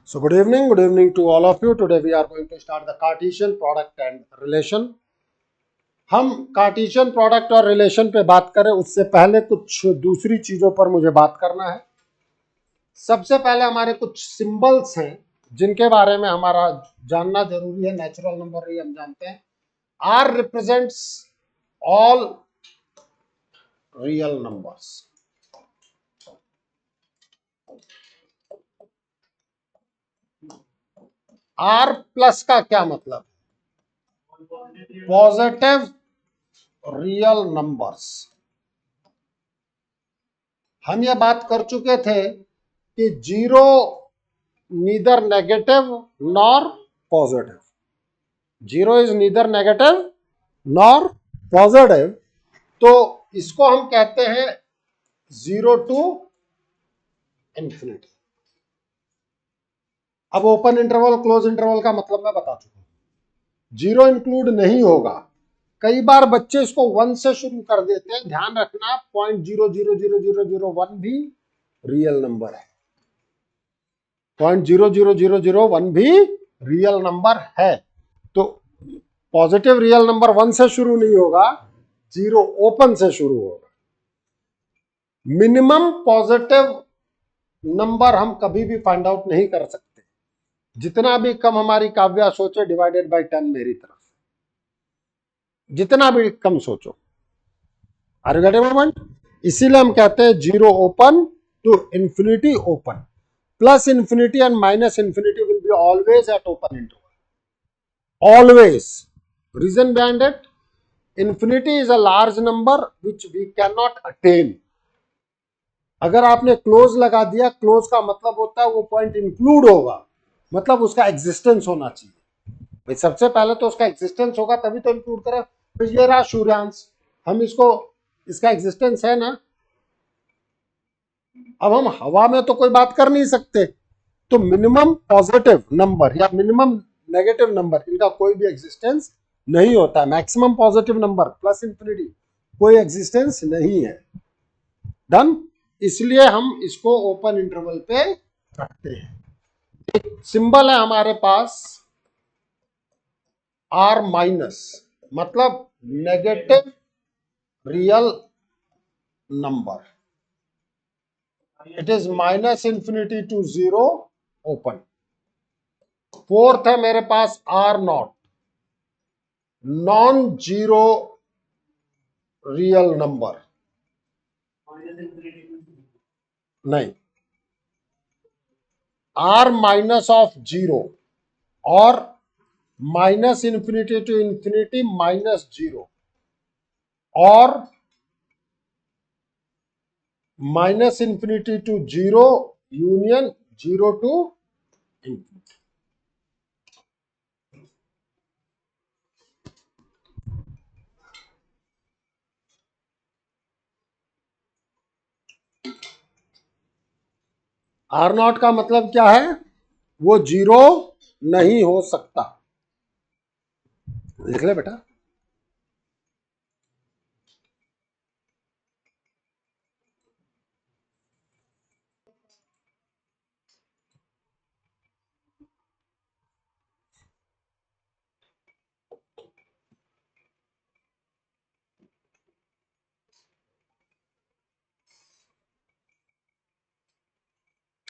So good evening to all of you. Today we are going to start the Cartesian product and relation. हम Cartesian product और relation पे बात करें उससे पहले कुछ दूसरी चीजों पर मुझे बात करना है। सबसे पहले हमारे कुछ सिंबल्स हैं जिनके बारे में हमारा जानना जरूरी है। नेचुरल नंबर ये हम जानते हैं। R represents all real numbers. R plus का क्या मतलब? Positive real numbers. हम ये बात कर चुके थे कि zero neither negative nor positive. Zero is neither negative nor positive, तो इसको हम कहते हैं जीरो टू इंफिनिटी। अब ओपन इंटरवल क्लोज इंटरवल का मतलब मैं बता चुका हूं। जीरो इंक्लूड नहीं होगा। कई बार बच्चे इसको वन से शुरू कर देते हैं। ध्यान रखना, 0.0000001 भी रियल नंबर है। 0.00001 भी रियल नंबर है। तो पॉजिटिव रियल नंबर वन से शुरू नहीं होगा, जीरो ओपन से शुरू होगा। मिनिमम पॉजिटिव नंबर हम कभी भी फाइंड आउट नहीं कर सकते। जितना भी कम हमारी काव्या सोचे डिवाइडेड बाय 10 मेरी तरफ, जितना भी कम सोचो। Are you getting my point? इसीलिए हम कहते हैं zero open to infinity open. Plus infinity and minus infinity will be always at open interval, always. Reason behind it, infinity is a large number which we cannot attain. अगर आपने close लगा दिया, close का मतलब होता है वो point include होगा, मतलब उसका एग्जिस्टेंस होना चाहिए। भाई सबसे पहले तो उसका एग्जिस्टेंस होगा तभी तो इंक्लूड करें। तो ये रहा सूर्यांश, हम इसको, इसका एग्जिस्टेंस है ना। अब हम हवा में तो कोई बात कर नहीं सकते, तो मिनिमम पॉजिटिव नंबर या मिनिमम नेगेटिव नंबर, इनका कोई भी एग्जिस्टेंस नहीं होता है। Maximum positive number plus infinity कोई एग्जिस्टेंस नहीं है। डन। इसलिए हम इसको ओपन इंटरवल पे रखते हैं। एक सिंबल है हमारे पास आर माइनस, मतलब negative real number. It is minus infinity to zero open. Fourth है मेरे पास R not, non zero real number. नहीं, आर माइनस ऑफ जीरो और minus infinity to infinity minus zero और minus infinity to zero union zero to infinity. R not का मतलब क्या है? वो जीरो नहीं हो सकता। लिख ले बेटा।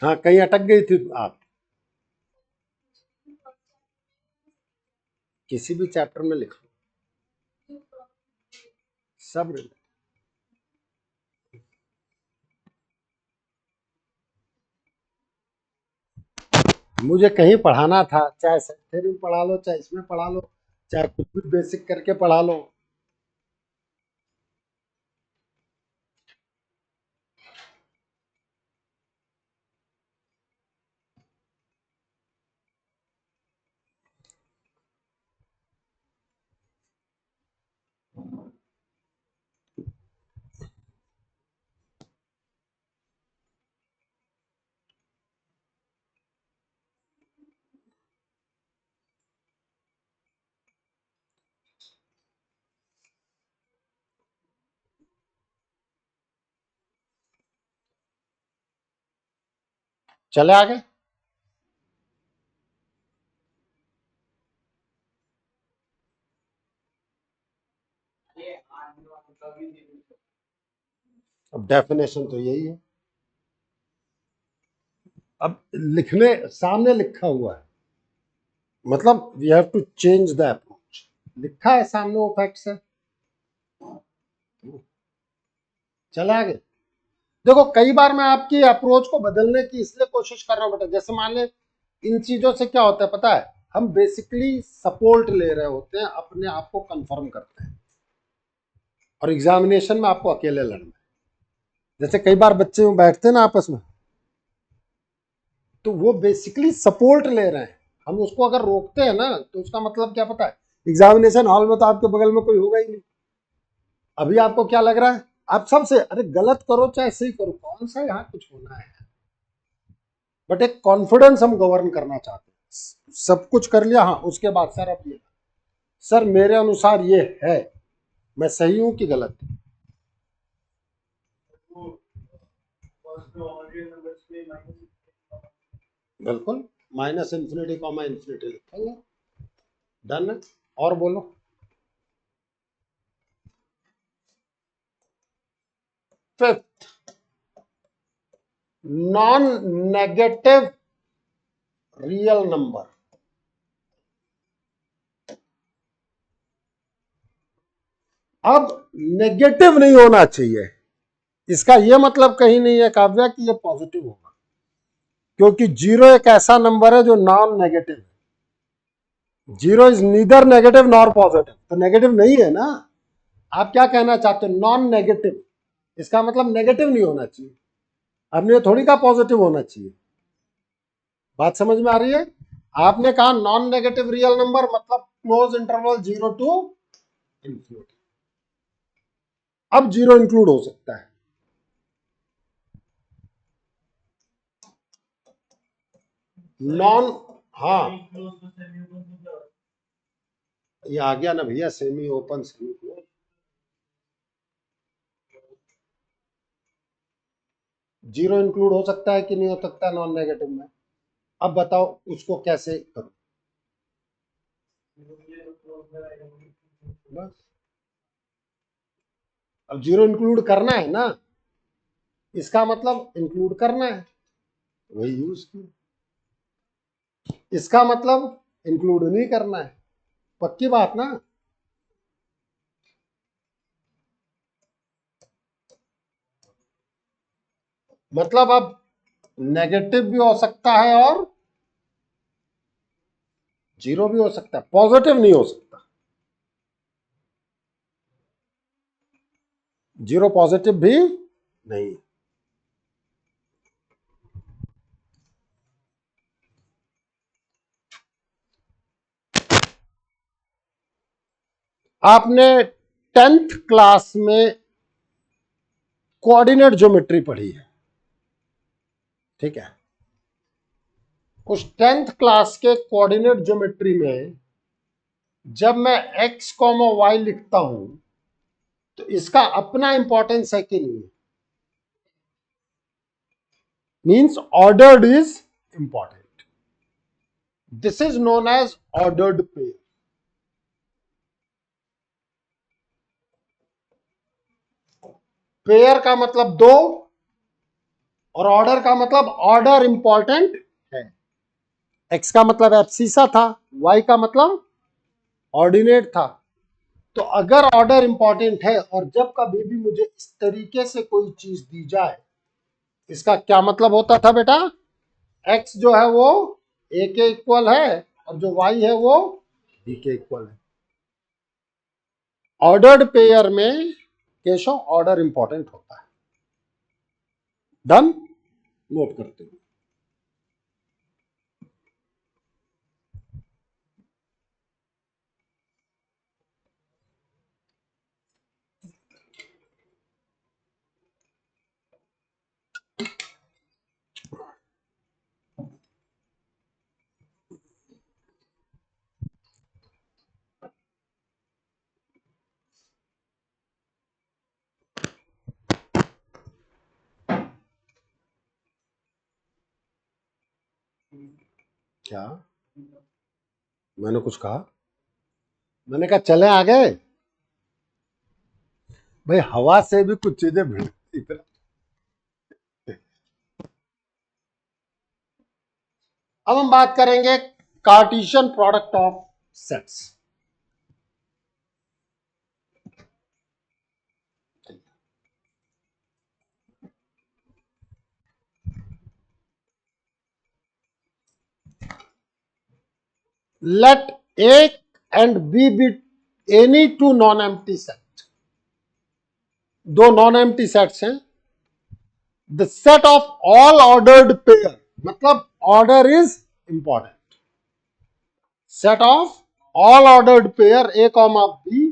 हाँ, कहीं अटक गई थी आप? किसी भी चैप्टर में लिख लो, सब। मुझे कहीं पढ़ाना था, चाहे सेकेंडरी में पढ़ा लो, चाहे इसमें पढ़ा लो, चाहे कुछ भी बेसिक करके पढ़ा लो। चले आगे। अब डेफिनेशन तो यही है, अब लिखने सामने लिखा हुआ है, मतलब we have to change the approach. लिखा है सामने, वो फैक्ट्स है, चला आगे। देखो कई बार मैं आपकी अप्रोच को बदलने की इसलिए कोशिश कर रहा हूं बेटा, जैसे मान ले इन चीजों से क्या होता है पता है, हम बेसिकली सपोर्ट ले रहे होते हैं, अपने आप को कंफर्म करते हैं, और एग्जामिनेशन में आपको अकेले लड़ना है। जैसे कई बार बच्चे बैठते हैं ना आपस में, तो वो बेसिकली सपोर्ट ले रहे हैं, हम उसको अगर रोकते हैं ना तो उसका मतलब क्या पता है, एग्जामिनेशन हॉल में तो आपके बगल में कोई होगा ही नहीं। अभी आपको क्या लग रहा है, आप सबसे अरे गलत करो चाहे सही करो, कौन सा यहाँ कुछ होना है, बट एक कॉन्फिडेंस हम गवर्न करना चाहते हैं। सब कुछ कर लिया, हाँ उसके बाद सर अब ये, सर मेरे अनुसार ये है, मैं सही हूं कि गलत। बिल्कुल, माइनस इंफिनिटी कॉमा इंफिनिटी लिखेंगे, डन है। और बोलो, fifth, non negative real number. अब नेगेटिव नहीं होना चाहिए, इसका यह मतलब कहीं नहीं है काव्या कि यह पॉजिटिव होगा, क्योंकि जीरो एक ऐसा नंबर है जो नॉन नेगेटिव है। Zero is neither negative nor positive, तो नेगेटिव नहीं है ना। आप क्या कहना चाहते हो, नॉन नेगेटिव, इसका मतलब नेगेटिव नहीं होना चाहिए, हमने थोड़ी कहा पॉजिटिव होना चाहिए। बात समझ में आ रही है, आपने कहा नॉन नेगेटिव रियल नंबर मतलब क्लोज इंटरवल 0 टू इंफिनिटी। अब जीरो इंक्लूड हो सकता है, नॉन, हाँ ये आ गया ना भैया, semi open semi close. Zero include हो सकता है कि नहीं हो सकता नॉन नेगेटिव में, अब बताओ उसको कैसे करूं, बस अब जीरो इंक्लूड करना है ना, इसका मतलब इंक्लूड करना है, वही यूज किया। इसका मतलब इंक्लूड नहीं करना है, पक्की बात ना। मतलब अब नेगेटिव भी हो सकता है और जीरो भी हो सकता है, पॉजिटिव नहीं हो सकता। जीरो पॉजिटिव भी नहीं। आपने 10th क्लास में कोऑर्डिनेट ज्योमेट्री पढ़ी है, ठीक है, उस 10th क्लास के कोऑर्डिनेट ज्योमेट्री में जब मैं x कॉमा वाई लिखता हूं तो इसका अपना इंपॉर्टेंस है कि नहीं, means ordered is important, this is known as ordered pair. Pair का मतलब दो, और ऑर्डर का मतलब ऑर्डर इंपॉर्टेंट है। x का मतलब एब्सिसा था, y का मतलब ऑर्डिनेट था। तो अगर ऑर्डर इंपॉर्टेंट है और जब कभी भी मुझे इस तरीके से कोई चीज दी जाए, इसका क्या मतलब होता था बेटा, x जो है वो a के इक्वल है और जो y है वो b के इक्वल है। ऑर्डर्ड पेयर में केशव ऑर्डर इंपॉर्टेंट होता है, डन, नोट करते हैं। क्या मैंने कुछ कहा, मैंने कहा चले आगे, भाई हवा से भी कुछ चीजें भिड़ती अब हम बात करेंगे Cartesian product of sets. Let A and B be any two non-empty set. दो नॉन एम्प्टी सेट्स हैं। The set of all ordered pair, मतलब order is important. Set of all ordered pair A comma B,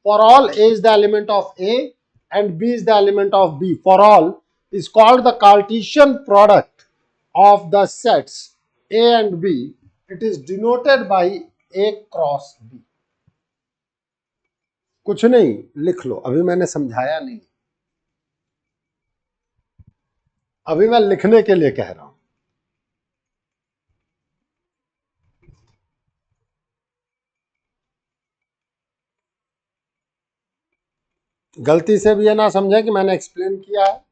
for all A is the element of A and B is the element of B, for all is called the Cartesian product of the sets A and B. It is denoted by A cross B. कुछ नहीं, लिख लो, अभी मैंने समझाया नहीं, अभी मैं लिखने के लिए कह रहा हूं। गलती से भी ये ना समझे कि मैंने एक्सप्लेन किया है।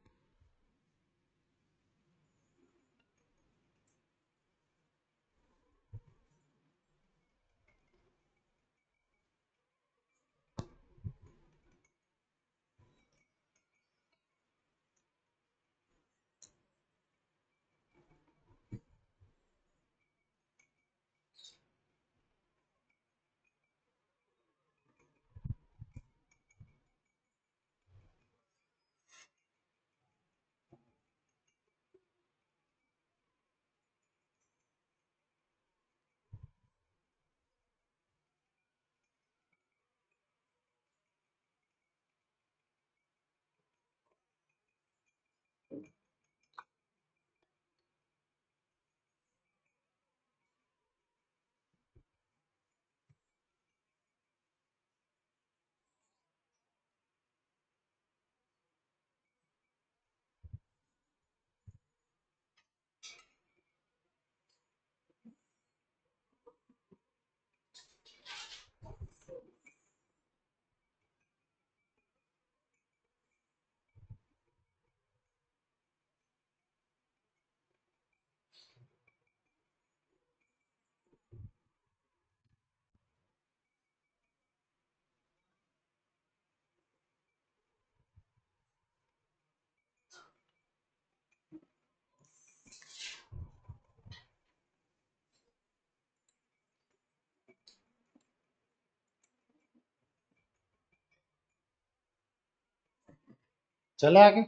चले आगे।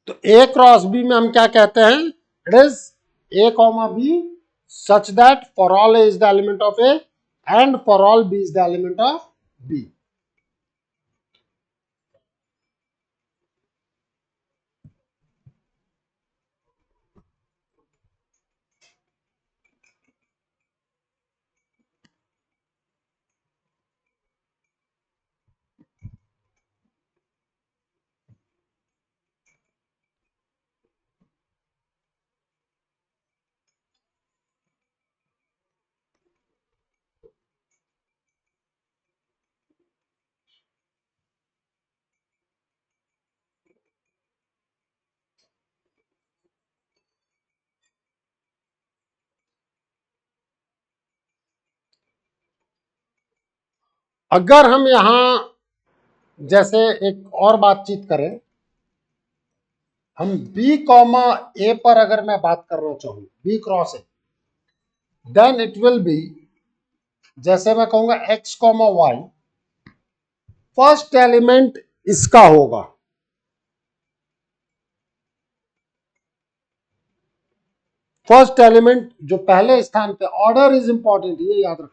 तो ए क्रॉस बी में हम क्या कहते हैं? It is A comma B such that for all A is the element of A and for all B is the element of B. अगर हम यहां जैसे एक और बातचीत करें, हम बी कॉमा ए पर अगर मैं बात करना चाहूं, B cross A, then it will be, जैसे मैं कहूंगा X comma Y, first element इसका होगा, फर्स्ट एलिमेंट जो पहले स्थान पे, ऑर्डर इज इंपॉर्टेंट, ये याद रखना।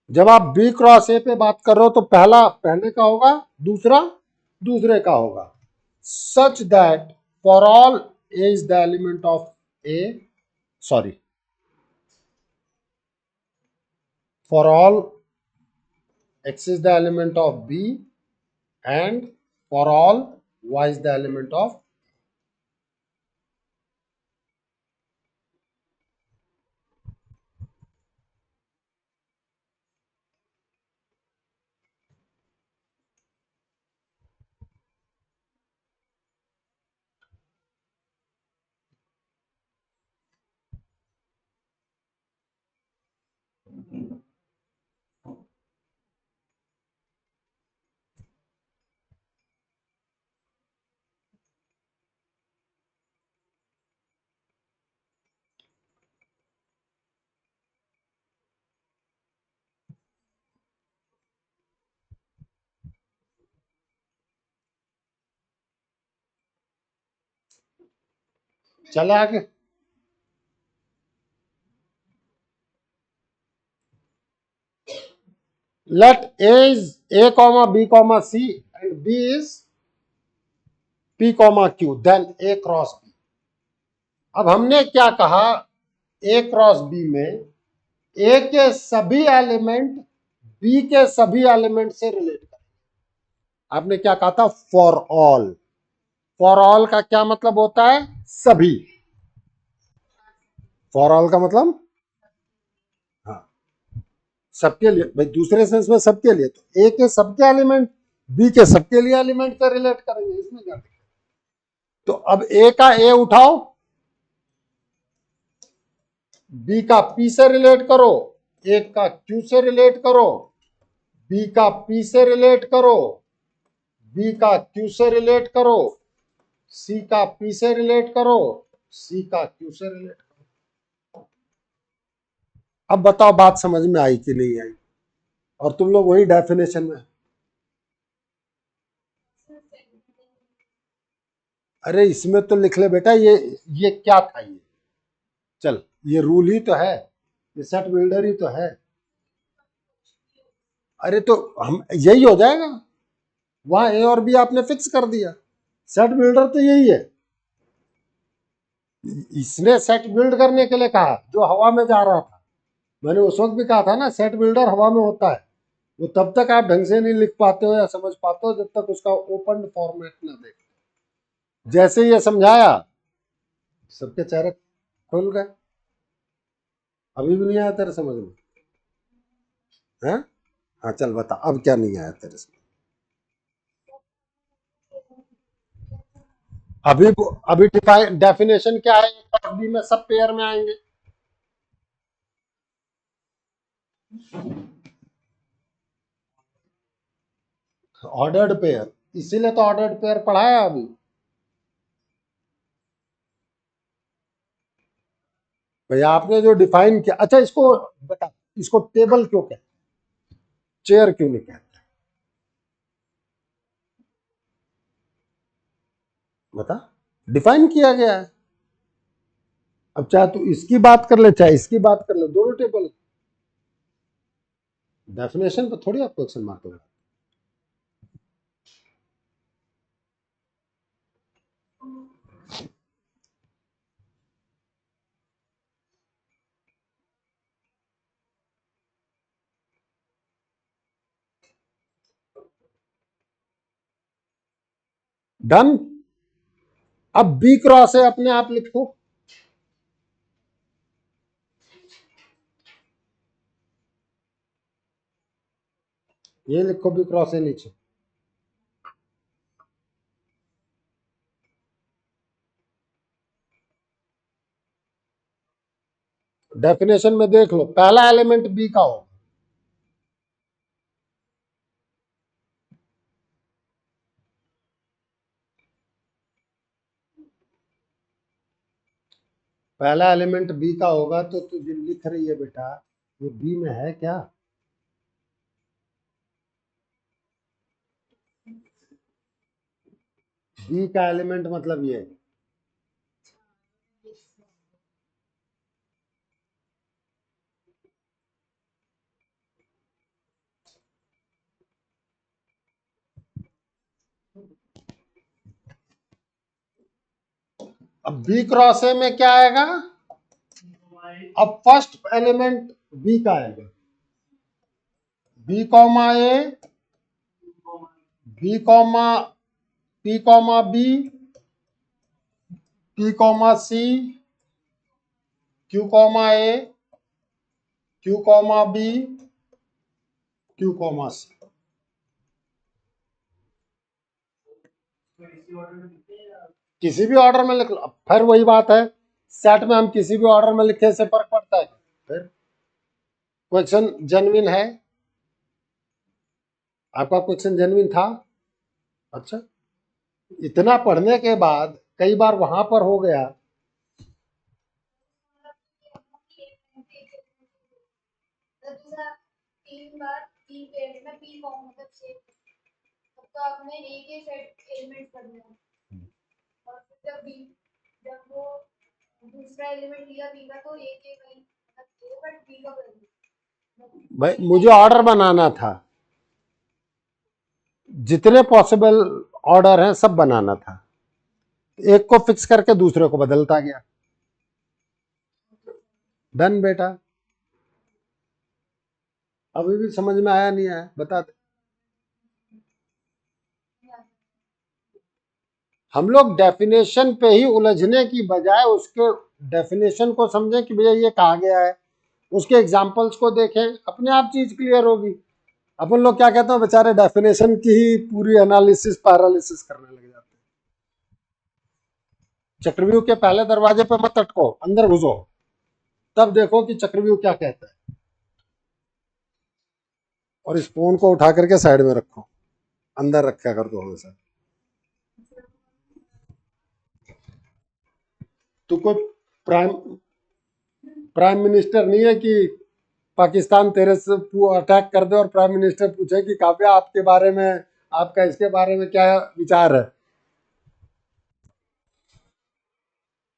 जब आप बी क्रॉस ए पे बात कर रहे हो तो पहला पहले का होगा, दूसरा दूसरे का होगा। सच that for all A is the element of A, sorry, for all x is the element of b and for all y is the element of। चले आगे। let a is a comma b comma c and b is p comma q, then a cross b। अब हमने क्या कहा, a cross b में a के सभी element b के सभी एलिमेंट से रिलेट करें। आपने क्या कहा था, फॉर ऑल। फॉर ऑल का क्या मतलब होता है, सभी। फॉर ऑल का मतलब हाँ सबके लिए, भाई दूसरे सेंस में सबके लिए। तो ए के सबके एलिमेंट बी के सबके लिए एलिमेंट से रिलेट करेंगे, इसमें क्या दिक्कत। तो अब ए का ए उठाओ, बी का पी से रिलेट करो, ए का क्यू से रिलेट करो, बी का पी से रिलेट करो, बी का क्यू से रिलेट करो, सी का पी से रिलेट करो, सी का क्यू से रिलेट करो। अब बताओ बात समझ में आई कि नहीं आई। और तुम लोग वही डेफिनेशन में, अरे इसमें तो लिख ले बेटा, ये क्या था ये, चल ये रूल ही तो है, ये सेट बिल्डर ही तो है। अरे तो हम यही हो जाएगा, वहां ए और बी आपने फिक्स कर दिया, सेट बिल्डर तो यही है। इसने सेट बिल्ड करने के लिए कहा जो हवा में जा रहा था। मैंने उस वक्त भी कहा था ना, सेट बिल्डर हवा में होता है, वो तब तक आप ढंग से नहीं लिख पाते हो या समझ पाते हो जब तक उसका ओपन फॉर्मेट ना देखते। जैसे ये समझाया सबके चेहरे खुल गए। अभी भी नहीं आया तेरे समझ में, है? हाँ चल बता, अब क्या नहीं आया तेरे समझ। अभी अभी डेफिनेशन क्या है, अभी में सब पेयर में आएंगे। ऑर्डर्ड पेयर, इसीलिए तो ऑर्डर्ड पेयर पढ़ाया अभी। भैया आपने जो डिफाइन किया, अच्छा इसको बता, इसको टेबल क्यों कहते, चेयर क्यों नहीं कहते, बता। डिफाइन किया गया है। अब चाहे तू इसकी बात कर ले चाहे इसकी बात कर ले, दोनों टेबल। डेफिनेशन पर थोड़ी आप क्वेश्चन मार्क लगा। डन। अब बी क्रॉस है, अपने आप लिखो, ये लिखो बी क्रॉस है नीचे। डेफिनेशन में देख लो, पहला एलिमेंट बी का हो, पहला एलिमेंट बी का होगा तो तू जो लिख रही है बेटा, ये बी में है क्या। बी का एलिमेंट मतलब ये, अब बी क्रॉस ए में क्या आएगा, अब फर्स्ट एलिमेंट बी का आएगा, B comma A, B comma P comma B, P comma C, Q comma A, Q comma B, Q comma C. किसी भी ऑर्डर में लिख लो, फिर वही बात है, सेट में हम किसी भी ऑर्डर में लिखे से फर्क पड़ता है। फिर क्वेश्चन जेन्युइन है, आपका क्वेश्चन जेन्युइन था। अच्छा, इतना पढ़ने के बाद कई बार वहां पर हो गया, तीन बार पी पेयर में पी कॉम मतलब से, तो आपने एक ही सेट एलिमेंट करना है। और फिर जब वो दूसरा एलिमेंट लिया बी का तो ए के वही मतलब बट बी का वैल्यू भाई मुझे ऑर्डर बनाना था, जितने पॉसिबल ऑर्डर हैं सब बनाना था, एक को फिक्स करके दूसरे को बदलता गया। डन बेटा। अभी भी समझ में आया नहीं आया बता दे। हम लोग डेफिनेशन पे ही उलझने की बजाय उसके डेफिनेशन को समझें कि भैया ये कहा गया है, उसके एग्जाम्पल्स को देखें, अपने आप चीज क्लियर होगी। अपन लोग क्या कहते हैं बेचारे डेफिनेशन की ही पूरी एनालिसिस पैरालिसिस करने लग जाते हैं। चक्रव्यूह के पहले दरवाजे पे मत अटको, अंदर घुसो, तब देखो कि चक्रव्यूह क्या कहता है। और इस फोन को उठा करके साइड में रखो, अंदर रखा कर दो हमेशा। तू कोई प्राइम प्राइम मिनिस्टर नहीं है कि पाकिस्तान तेरे से अटैक कर दे और प्राइम मिनिस्टर पूछे कि काव्या आपके बारे में, आपका इसके बारे में क्या विचार है।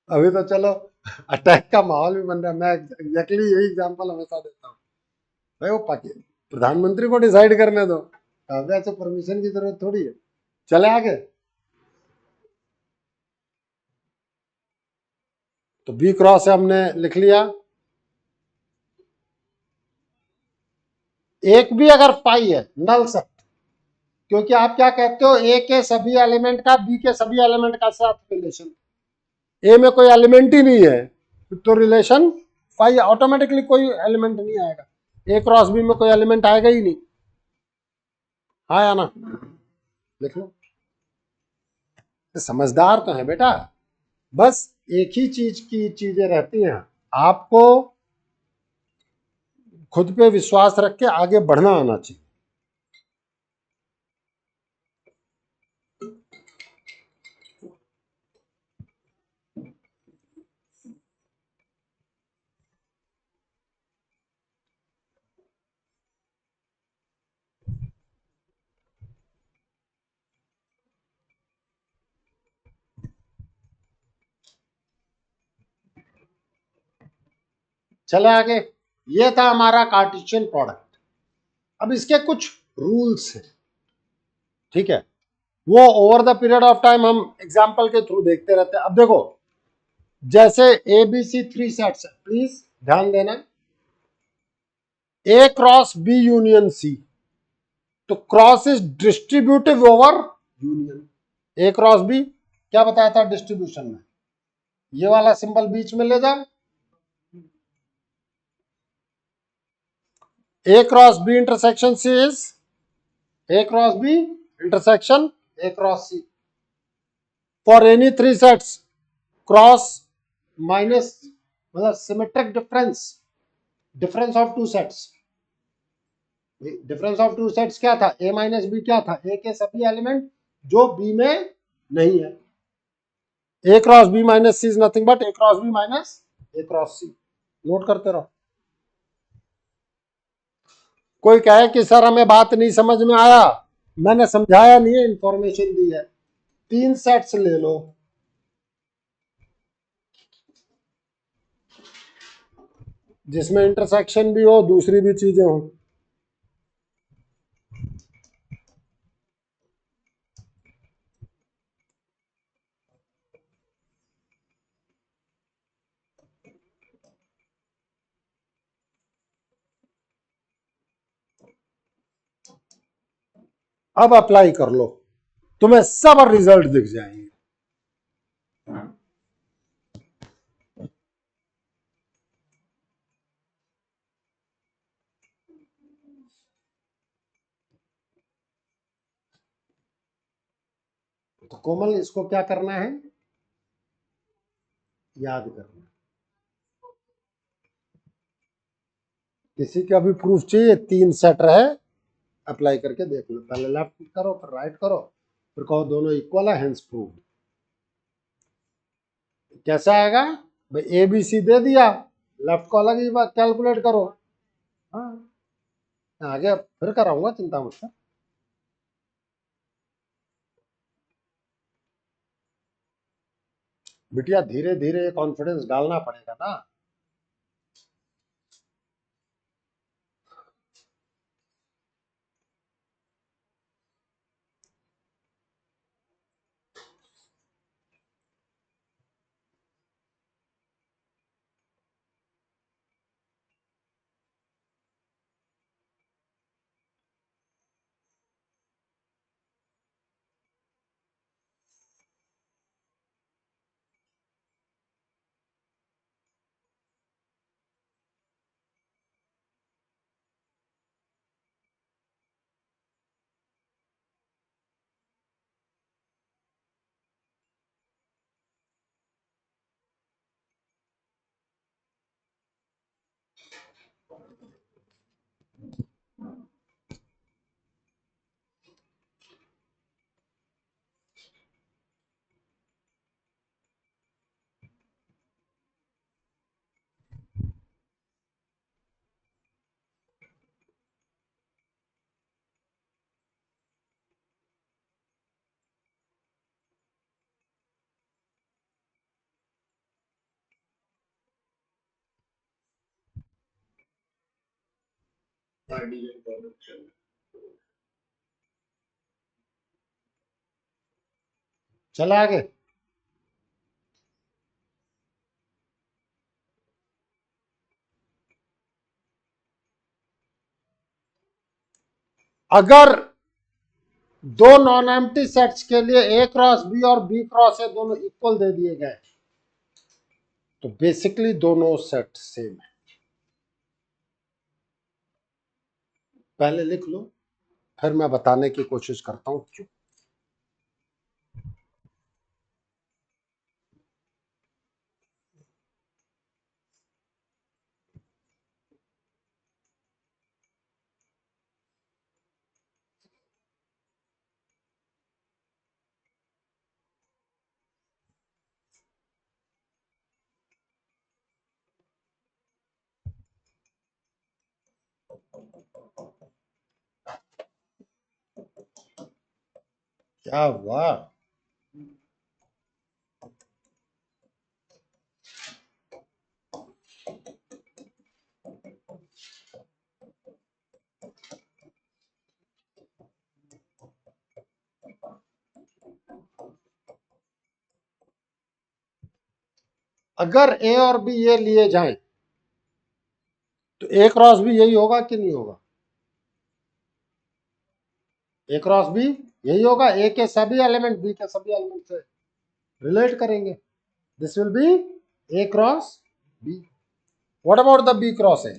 अभी तो चलो अटैक का माहौल भी बन रहा है। मैं एग्जैक्टली यही एग्जांपल हमेशा देता हूँ, भाई वो प्रधानमंत्री को डिसाइड करने दो, काव्या से परमिशन की जरूरत थोड़ी है। चले आगे। तो बी क्रॉस है हमने लिख लिया। एक भी अगर पाई है नल सेट, क्योंकि आप क्या कहते हो ए के सभी एलिमेंट का बी के सभी एलिमेंट का साथ रिलेशन, ए में कोई एलिमेंट ही नहीं है तो रिलेशन फाई ऑटोमेटिकली कोई एलिमेंट नहीं आएगा। ए क्रॉस बी में कोई एलिमेंट आएगा ही नहीं। हाँ या ना, लिख लो। समझदार तो है बेटा, बस एक ही चीज की चीजें रहती हैं, आपको खुद पे विश्वास रख के आगे बढ़ना आना चाहिए। चले आगे। ये था हमारा कार्टेशियन प्रोडक्ट। अब इसके कुछ रूल्स हैं, ठीक है, वो over the period of time हम एग्जाम्पल के थ्रू देखते रहते हैं। अब देखो जैसे A B C three sets है, प्लीज ध्यान देना, A cross B union C, तो cross is distributive over union. A cross B क्या बताया था डिस्ट्रीब्यूशन में, ये वाला सिंबल बीच में ले जा, A cross B intersection C is A cross B intersection A cross C. For any three sets cross minus मतलब symmetric difference, difference of two sets, difference of two sets क्या था, ए minus B क्या था, ए के सभी element जो B में नहीं है। A cross B minus C is nothing but A cross B minus A cross C. Note करते रहो। कोई कहे कि सर हमें बात नहीं समझ में आया, मैंने समझाया नहीं है, इंफॉर्मेशन दी है। तीन सेट्स ले लो, जिसमें इंटरसेक्शन भी हो, दूसरी भी चीजें हो। अब अप्लाई कर लो, तुम्हें सब रिजल्ट दिख जाएंगे। तो कोमल इसको क्या करना है, याद करना। किसी का भी प्रूफ चाहिए, तीन सेट रहे, अप्लाई करके देख लो। पहले लेफ्ट करो फिर राइट करो, फिर कहो दोनों इक्वल है, हेंस प्रूव्ड। कैसा आएगा भाई, ए बी सी दे दिया, लेफ्ट को अलग ही कैलकुलेट करो। हाँ आगे फिर कराऊंगा, चिंता मत कर। बिटिया धीरे धीरे कॉन्फिडेंस डालना पड़ेगा ना। चला आगे। अगर दो नॉन एम्प्टी सेट्स के लिए ए क्रॉस बी और बी क्रॉस ए दोनों इक्वल दे दिए गए तो बेसिकली दोनों सेट सेम है। पहले लिख लो, फिर मैं बताने की कोशिश करता हूं क्यों। क्या हुआ? अगर ए और बी ये लिए जाएं तो ए क्रॉस बी यही होगा कि नहीं होगा? ए क्रॉस बी यही होगा। ए के सभी एलिमेंट बी के सभी एलिमेंट से रिलेट करेंगे। This will be A cross B. What about the B cross A?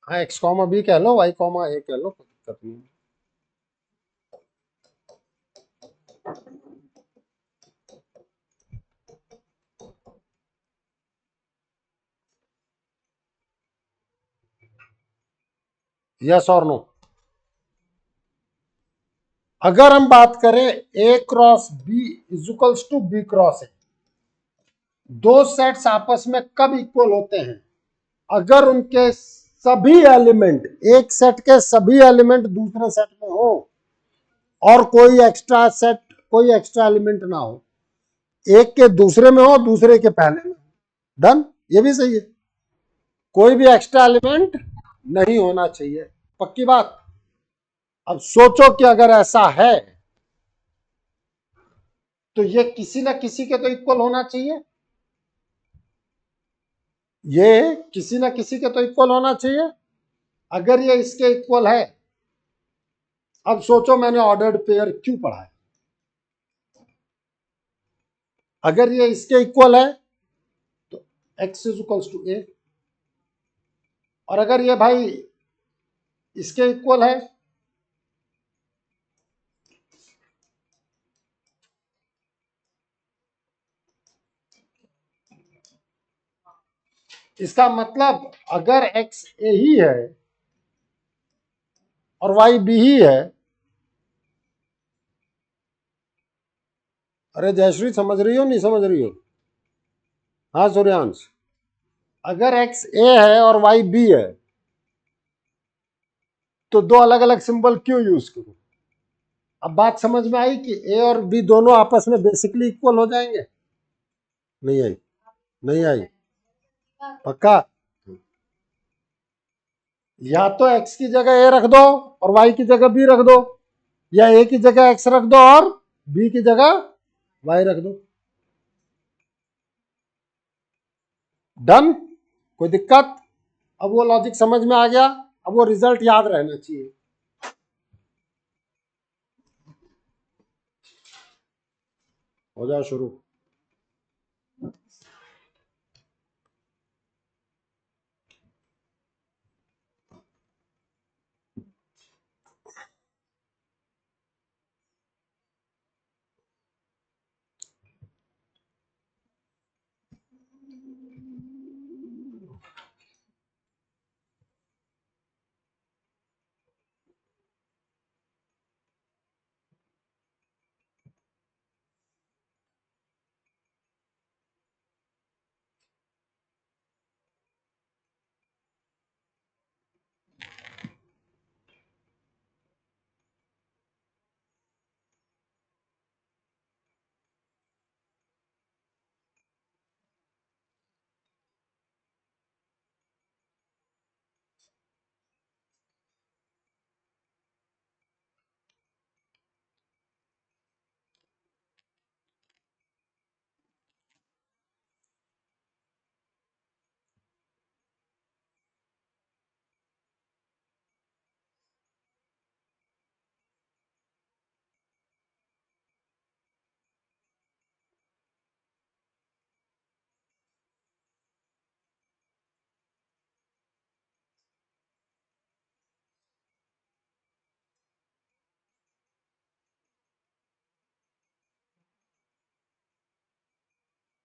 हाँ, एक्स कॉमा बी कह लो, वाई कॉमा ए कह लो, कोई दिक्कत नहीं। यस और नो? अगर हम बात करें A cross B is equals to B cross A, दो सेट्स आपस में कब इक्वल होते हैं? अगर उनके सभी एलिमेंट, एक सेट के सभी एलिमेंट दूसरे सेट में हो और कोई एक्स्ट्रा एलिमेंट ना हो। एक के दूसरे में हो, दूसरे के पहले में। डन? ये भी सही है। कोई भी एक्स्ट्रा एलिमेंट नहीं होना चाहिए। पक्की बात? अब सोचो कि अगर ऐसा है तो ये किसी ना किसी के तो इक्वल होना चाहिए। ये किसी ना किसी के तो इक्वल होना चाहिए। अगर ये इसके इक्वल है, अब सोचो मैंने ऑर्डर्ड पेयर क्यों पढ़ा है। अगर ये इसके इक्वल है तो x इज इक्वल्स टू ए, और अगर ये भाई इसके इक्वल है इसका मतलब अगर x ए ही है और y बी ही है। अरे जयश्री, समझ रही हो नहीं समझ रही हो? हाँ सूर्यांश, अगर x ए है और y बी है तो दो अलग अलग सिंबल क्यों यूज करूं? अब बात समझ में आई कि ए और बी दोनों आपस में बेसिकली इक्वल हो जाएंगे? नहीं आई? नहीं आई? पक्का? या तो x की जगह a रख दो और y की जगह b रख दो, या a की जगह x रख दो और b की जगह y रख दो। डन? कोई दिक्कत? अब वो लॉजिक समझ में आ गया, अब वो रिजल्ट याद रहना चाहिए। हो जाओ शुरू।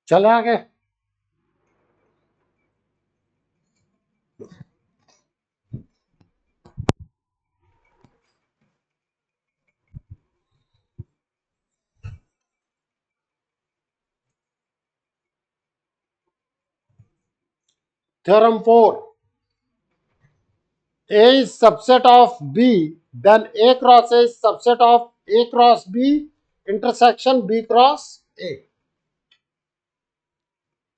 चले आगे। Theorem 4, A is subset of B, then A cross A is subset of A cross B intersection B cross A।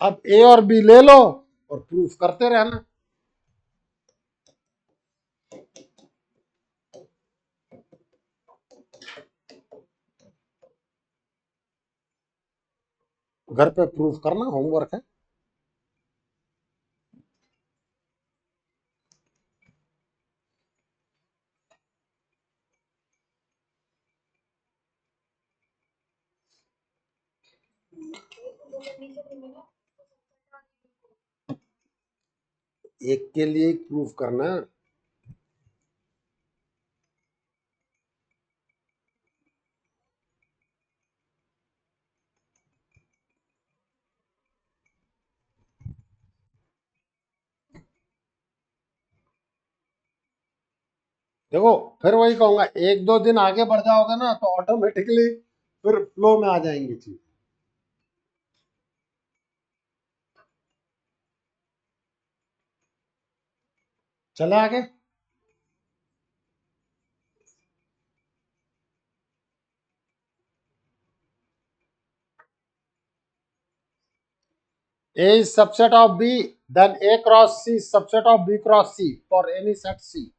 अब A और B ले लो और प्रूफ करते रहना। घर पे प्रूफ करना होमवर्क है। एक के लिए प्रूफ करना। देखो फिर वही कहूंगा, एक दो दिन आगे बढ़ जाओगे ना तो ऑटोमेटिकली फिर फ्लो में आ जाएंगी चीज। चले आगे। A is subset of B, then A cross C is subset of B cross C for any set C।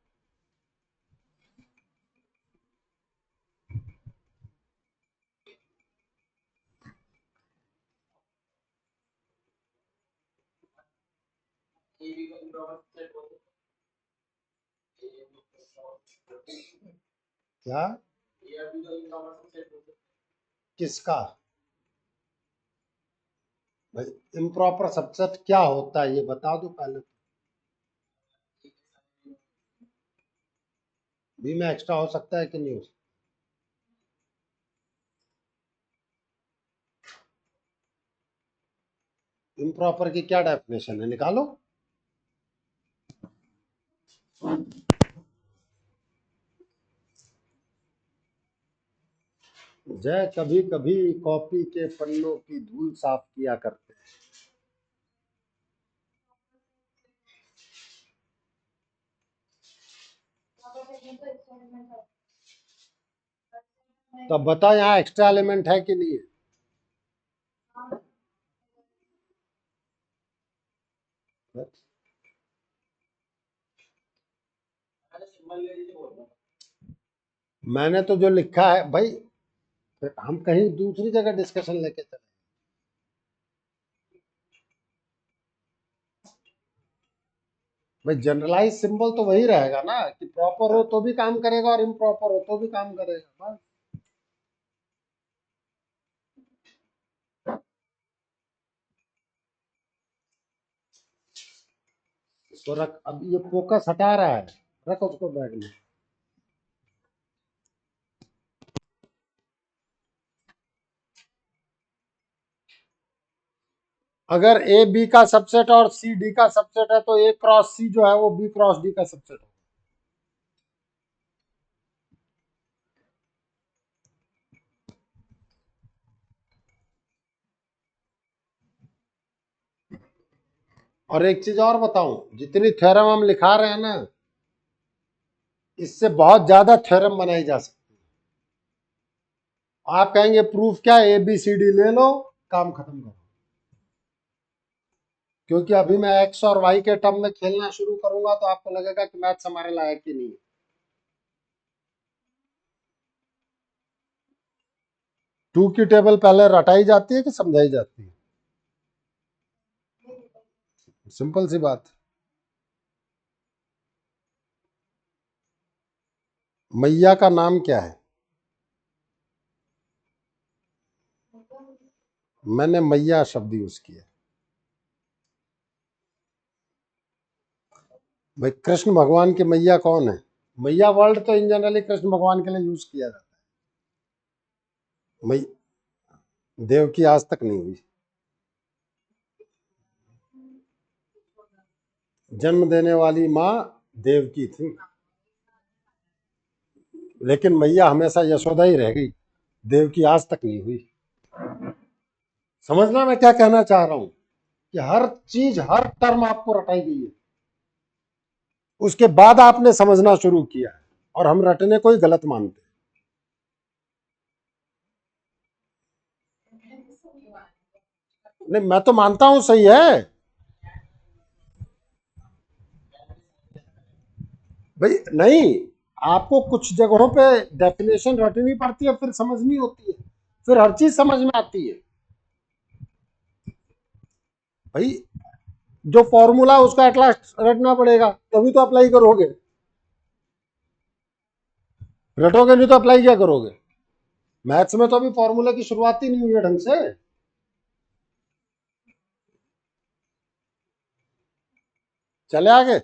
क्या? किसका? भाई इम्प्रॉपर सबसेट क्या होता है ये बता दो पहले। बी में एक्स्ट्रा हो सकता है कि नहीं हो सकता? इम्प्रॉपर की क्या डेफिनेशन है, निकालो। जय कभी कभी कॉपी के पन्नों की धूल साफ किया करते हैं। तो अब बताओ यहाँ एक्स्ट्रा एलिमेंट है कि नहीं है? मैंने तो जो लिखा है भाई, हम कहीं दूसरी जगह डिस्कशन लेके चले। भाई जनरलाइज सिंबल तो वही रहेगा ना कि प्रॉपर हो तो भी काम करेगा और इम्प्रॉपर हो तो भी काम करेगा बस। तो रख, अब ये फोकस हटा रहा है, रख उसको बैग में। अगर ए बी का सबसेट और सी डी का सबसेट है तो ए क्रॉस सी जो है वो बी क्रॉस डी का सबसेट है। और एक चीज और बताऊं, जितनी थ्योरम हम लिखा रहे हैं ना, इससे बहुत ज्यादा थ्योरम बनाई जा सकती है। आप कहेंगे प्रूफ क्या, ए बी सी डी ले लो, काम खत्म करो। क्योंकि अभी मैं एक्स और वाई के टर्म में खेलना शुरू करूंगा तो आपको लगेगा कि मैथ्स हमारे लायक ही नहीं है। टू की टेबल पहले रटाई जाती है कि समझाई जाती है? सिंपल सी बात। मैया का नाम क्या है? मैंने मैया शब्द यूज किया। भाई कृष्ण भगवान की मैया कौन है? मैया वर्ड तो इन जनरली कृष्ण भगवान के लिए यूज किया जाता है। देव की आज तक नहीं हुई। जन्म देने वाली माँ देव की थी, लेकिन मैया हमेशा यशोदा ही रह गई, देव की आज तक नहीं हुई। समझना मैं क्या कहना चाह रहा हूं कि हर चीज, हर टर्म आपको रटाई गई है, उसके बाद आपने समझना शुरू किया है, और हम रटने को ही गलत मानते हैं। नहीं, मैं तो मानता हूं सही है भाई। नहीं, आपको कुछ जगहों पे डेफिनेशन रटनी पड़ती है, फिर समझनी होती है, फिर हर चीज समझ में आती है भाई। जो फॉर्मूला उसका एटलास्ट रटना पड़ेगा, तभी तो अप्लाई करोगे। रटोगे नहीं तो अप्लाई क्या करोगे? मैथ्स में तो अभी फॉर्मूला की शुरुआत ही नहीं हुई है ढंग से। चले आगे।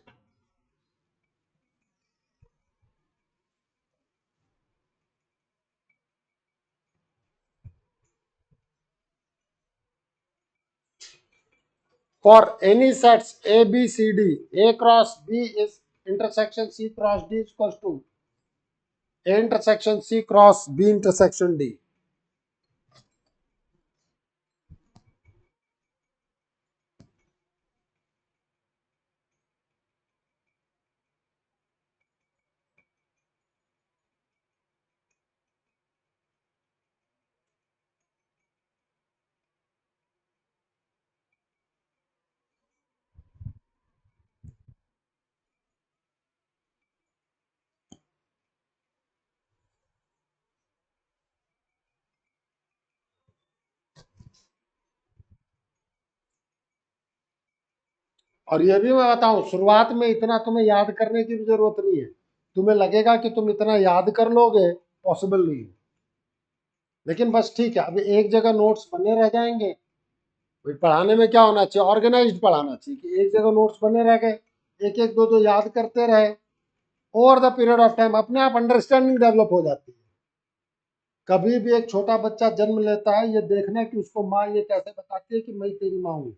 For any sets A, B, C, D, A cross B is intersection C cross D is equals to A intersection C cross B intersection D. और ये भी मैं बताऊं, शुरुआत में इतना तुम्हें याद करने की भी जरूरत नहीं है। तुम्हें लगेगा कि तुम इतना याद कर लोगे, पॉसिबल नहीं है। लेकिन बस ठीक है, अभी एक जगह नोट्स बने रह जाएंगे। भाई पढ़ाने में क्या होना चाहिए, ऑर्गेनाइज्ड पढ़ाना चाहिए कि एक जगह नोट्स बने रह गए, एक एक दो दो याद करते रहे। Over the period of time अपने आप अंडरस्टैंडिंग डेवलप हो जाती है। कभी भी एक छोटा बच्चा जन्म लेता है, ये देखना कि उसको माँ ये कैसे बताती है कि मैं तेरी माँ हूं।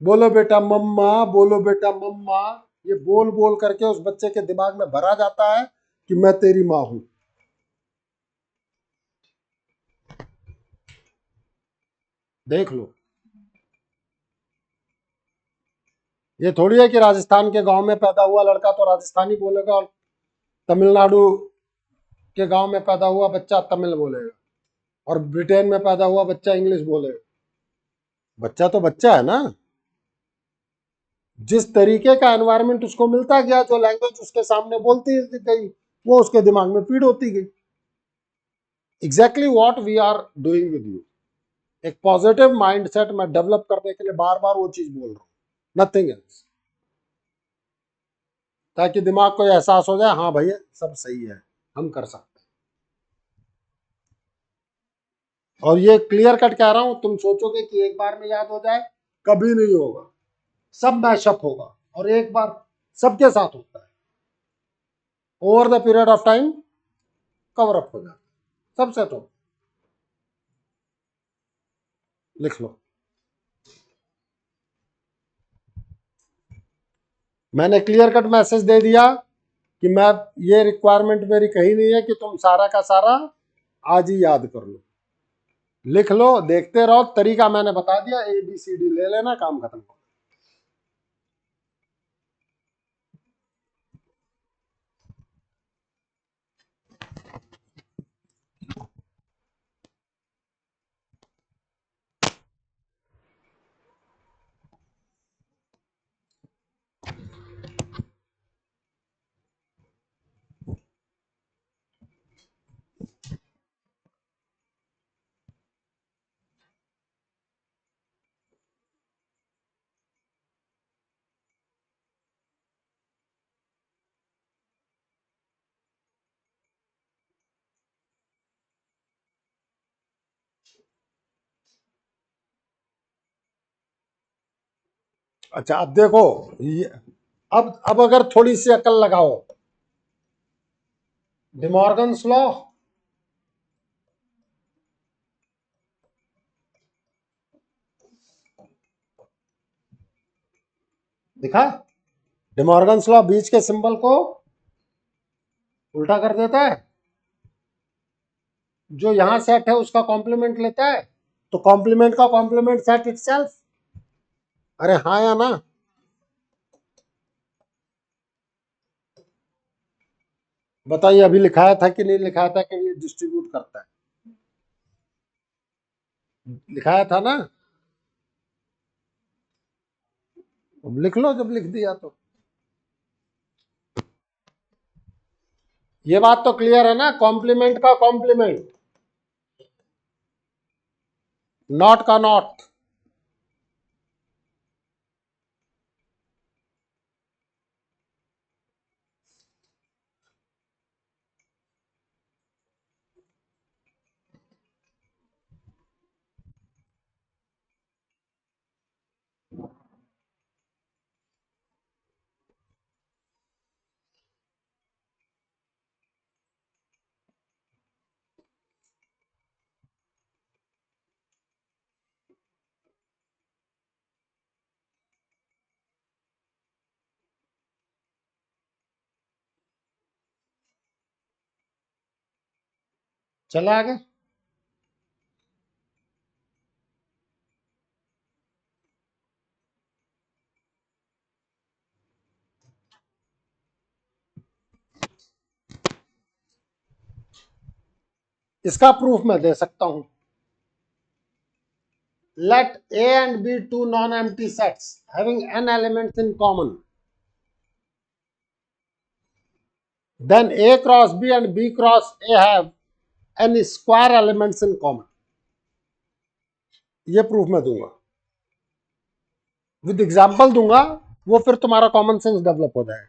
बोलो बेटा मम्मा, बोलो बेटा मम्मा, ये बोल बोल करके उस बच्चे के दिमाग में भरा जाता है कि मैं तेरी माँ हूं। देख लो, ये थोड़ी है कि राजस्थान के गांव में पैदा हुआ लड़का तो राजस्थानी बोलेगा और तमिलनाडु के गांव में पैदा हुआ बच्चा तमिल बोलेगा और ब्रिटेन में पैदा हुआ बच्चा इंग्लिश बोलेगा। बच्चा तो बच्चा है ना, जिस तरीके का एनवायरनमेंट उसको मिलता गया, जो लैंग्वेज उसके सामने बोलती गई, वो उसके दिमाग में फीड होती गई। Exactly what we are doing with you. एक पॉजिटिव माइंडसेट में डेवलप करने के लिए बार बार वो चीज बोल रहा हूं, नथिंग एल्स, ताकि दिमाग को एहसास हो जाए हाँ भैया सब सही है, हम कर सकते हैं। और ये क्लियर कट कह रहा हूं, तुम सोचोगे कि एक बार में याद हो जाए, कभी नहीं होगा, सब मैशअप होगा और एक बार सबके साथ होता है, over the period of time cover up हो जाता है, सब सेट हो। लिख लो, मैंने क्लियर कट मैसेज दे दिया कि मैं, ये रिक्वायरमेंट मेरी कहीं नहीं है कि तुम सारा का सारा आज ही याद कर लो। लिख लो, देखते रहो, तरीका मैंने बता दिया, ABCD ले लेना, काम खत्म हो। अच्छा अब देखो, ये अब अगर थोड़ी सी अकल लगाओ, डिमॉर्गन्स लॉ, दिखा, डिमॉर्गन्स लॉ बीच के सिंबल को उल्टा कर देता है, जो यहां सेट है उसका कॉम्प्लीमेंट लेता है, तो कॉम्प्लीमेंट का कॉम्प्लीमेंट सेट इटसेल्फ। अरे हाँ या ना? बताइए, अभी लिखाया था कि नहीं लिखाया था कि ये डिस्ट्रीब्यूट करता है? लिखाया था ना? अब लिख लो जब लिख दिया तो। ये बात तो क्लियर है ना, कॉम्प्लीमेंट का कॉम्प्लीमेंट, नॉट का नॉट। चले आगे। इसका प्रूफ मैं दे सकता हूं। Let A and B two non-empty sets having n elements in common. Then A cross B and B cross A have n square elements in common. ये proof मैं दूंगा, विद एग्जाम्पल दूंगा, वो फिर तुम्हारा कॉमन सेंस डेवलप हो जाएगा।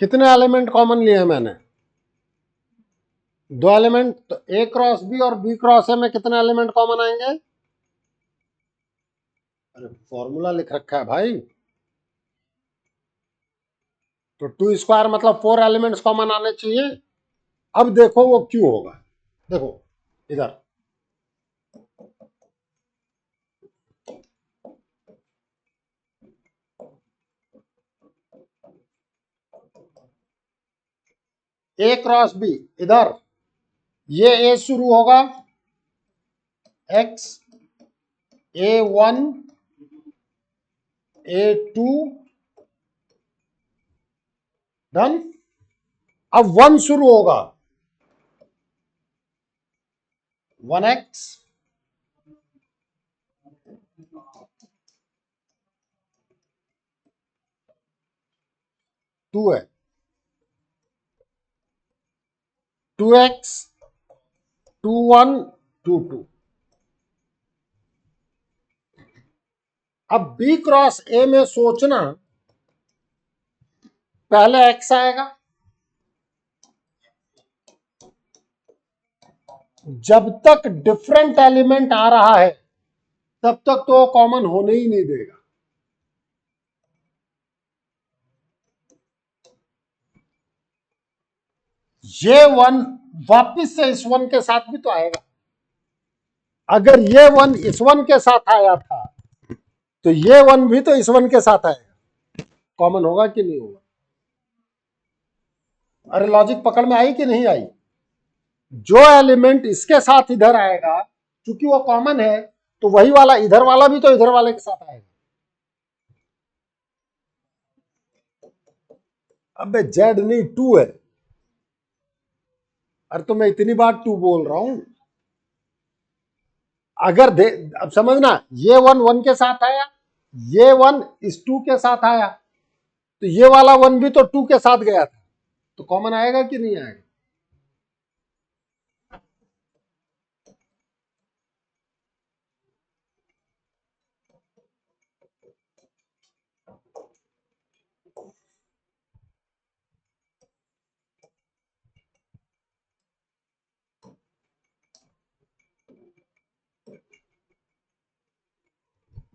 कितने एलिमेंट कॉमन लिए हैं मैंने? दो एलिमेंट। तो ए क्रॉस बी और बी क्रॉस ए में कितने एलिमेंट कॉमन आएंगे? अरे फॉर्मूला लिख रखा है भाई। तो 2 स्क्वायर मतलब 4 एलिमेंट्स कॉमन आने चाहिए। अब देखो वो क्यों होगा। देखो इधर ए क्रॉस बी, इधर ये ए शुरू होगा, एक्स, A1, A2, डन। अब 1 शुरू होगा, 1x, 2 है, 2x, 2 1, 2 2। अब B क्रॉस A में सोचना, पहले x आएगा, जब तक डिफरेंट एलिमेंट आ रहा है तब तक तो कॉमन होने ही नहीं देगा। ये 1 वापिस से इस 1 के साथ भी तो आएगा। अगर ये 1 इस 1 के साथ आया था तो ये 1 भी तो इस 1 के साथ आएगा। कॉमन होगा कि नहीं होगा? अरे लॉजिक पकड़ में आई कि नहीं आई? जो एलिमेंट इसके साथ इधर आएगा, क्योंकि वो कॉमन है, तो वही वाला इधर वाला भी तो इधर वाले के साथ आएगा। अबे जेड नहीं 2 है। अरे तो मैं इतनी बार 2 बोल रहा हूं। अगर दे, अब समझना, ये 1 1 के साथ आया, ये 1 इस 2 के साथ आया, तो ये वाला 1 भी तो 2 के साथ गया था, तो कॉमन आएगा कि नहीं आएगा?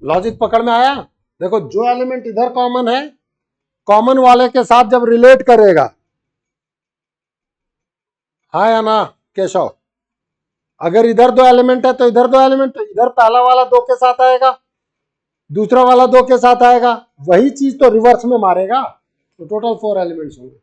लॉजिक पकड़ में आया? देखो जो एलिमेंट इधर कॉमन है, कॉमन वाले के साथ जब रिलेट करेगा, हाँ या ना केशव? अगर इधर 2 एलिमेंट है तो इधर 2 एलिमेंट, तो इधर पहला वाला 2 के साथ आएगा, दूसरा वाला 2 के साथ आएगा, वही चीज तो रिवर्स में मारेगा, तो टोटल 4 एलिमेंट्स होंगे।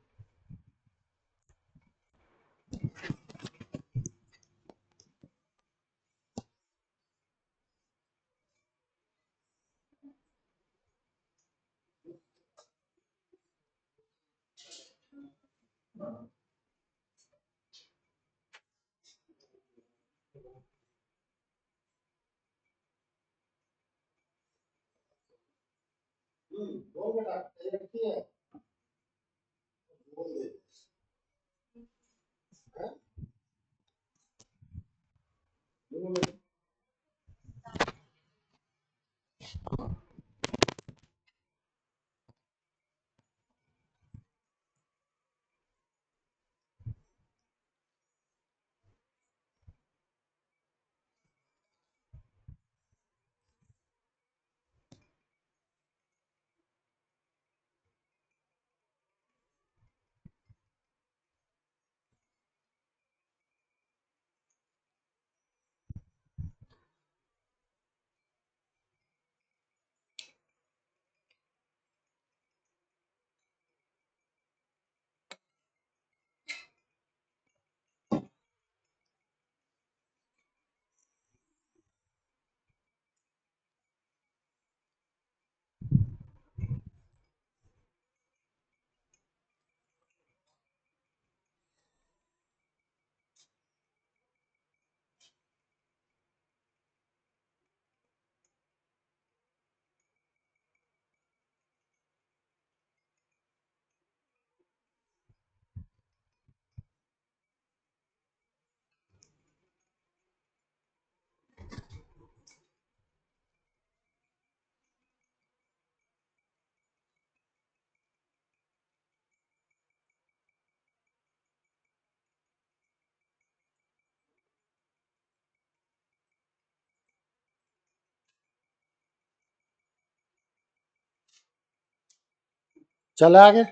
चले आगे।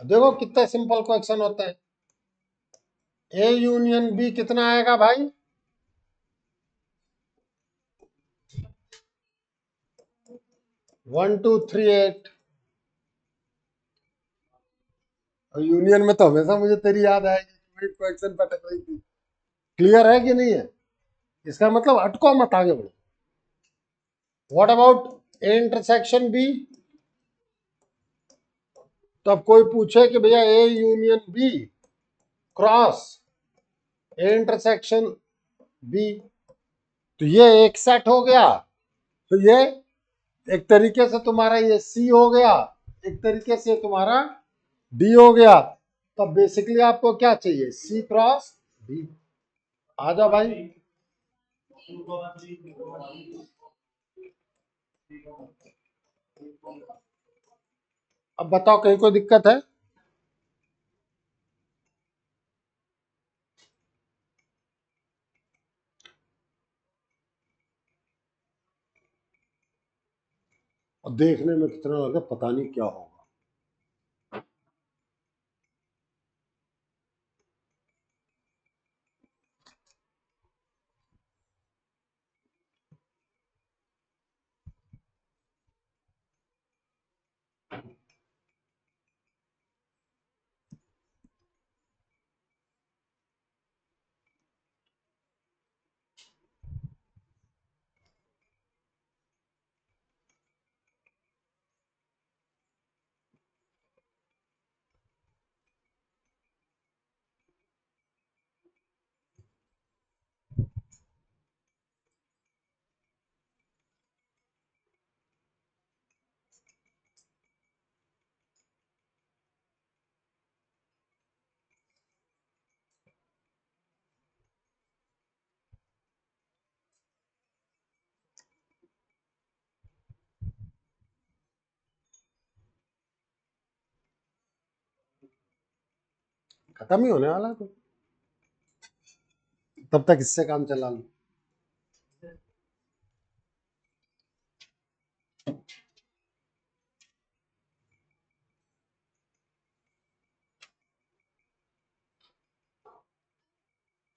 देखो कितने सिंपल क्वेश्चन होते हैं। ए यूनियन बी कितना आएगा भाई? 1238। और यूनियन में तो हमेशा मुझे तेरी याद आएगी, क्वेश्चन पे अटक रही थी। क्लियर है कि नहीं है? इसका मतलब अटको मत, आगे बढ़ो। What about A intersection B? तो अब कोई पूछे कि भैया A union B cross A intersection B, तो ये एक सेट हो गया। तो ये एक तरीके से तुम्हारा ये सी हो गया, एक तरीके से तुम्हारा डी हो गया। तब बेसिकली आपको क्या चाहिए? सी क्रॉस डी। आ जाओ भाई। अब बताओ कहीं कोई दिक्कत है? और देखने में कितना लगे पता नहीं क्या होगा। खत्म ही होने वाला है तो तब तक इससे काम चला लो।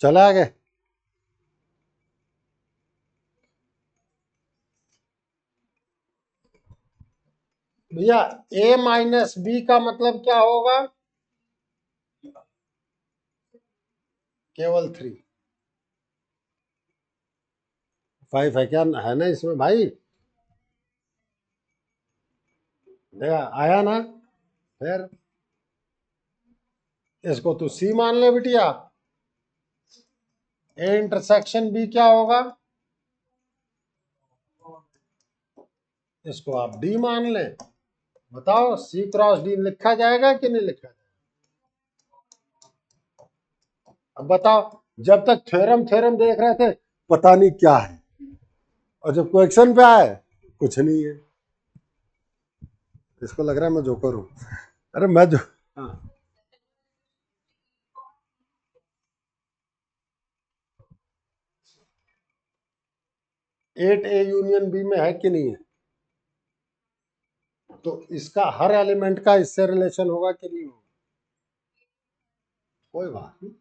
चला आगे। भैया ए माइनस बी का मतलब क्या होगा? केवल 3। 5 है क्या? है ना इसमें भाई? देखा आया ना? फिर इसको तू सी मान ले बिटिया। ए इंटरसेक्शन बी क्या होगा? इसको आप डी मान ले। बताओ सी क्रॉस डी लिखा जाएगा कि नहीं लिखा जाएगा? अब बताओ, जब तक थ्योरम थ्योरम देख रहे थे पता नहीं क्या है, और जब क्वेश्चन पे आए कुछ नहीं है। इसको लग रहा है मैं जोकर हूं। अरे मैं जो, हाँ। 8 ए यूनियन बी में है कि नहीं है? तो इसका हर एलिमेंट का इससे रिलेशन होगा कि नहीं होगा? कोई बात नहीं।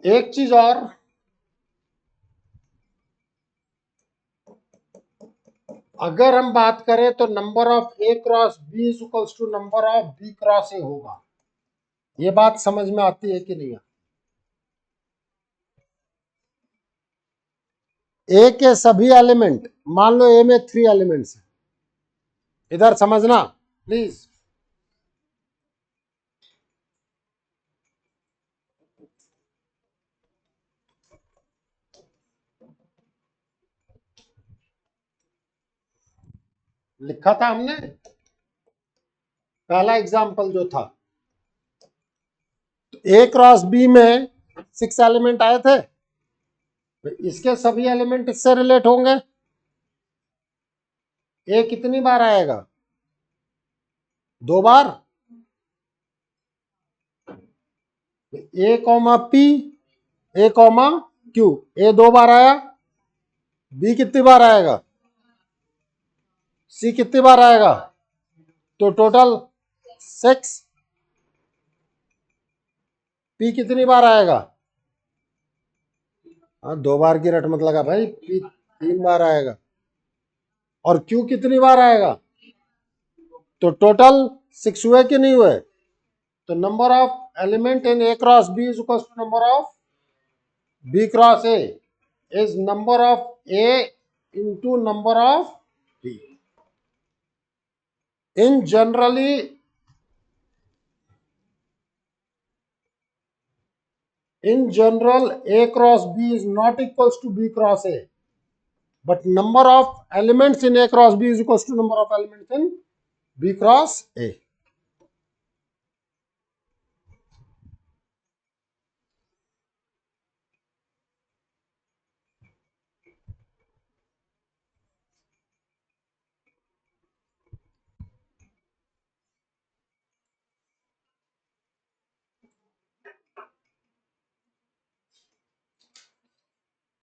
एक चीज और, अगर हम बात करें तो number of A cross B is equals to number of B cross A होगा। ये बात समझ में आती है कि नहीं? ए के सभी एलिमेंट, मान लो ए में 3 एलिमेंट्स हैं, इधर समझना प्लीज। लिखा था हमने पहला एग्जांपल जो था, ए क्रॉस बी में 6 एलिमेंट आए थे, इसके सभी एलिमेंट इससे रिलेट होंगे। ए कितनी बार आएगा? 2 बार। ए कॉमा पी, ए कॉमा क्यू, ए 2 बार आया। बी कितनी बार आएगा? सी कितनी बार आएगा? तो टोटल 6। पी कितनी बार आएगा? हाँ, 2 बार की रट मत लगा भाई, पी 3 बार आएगा। और क्यू कितनी बार आएगा? तो टोटल 6 हुए कि नहीं हुए? तो number of element in A cross B is equal to number of B cross A is number of A into number of B. In general A cross B is not equals to B cross A, but number of elements in A cross B is equals to number of elements in B cross A.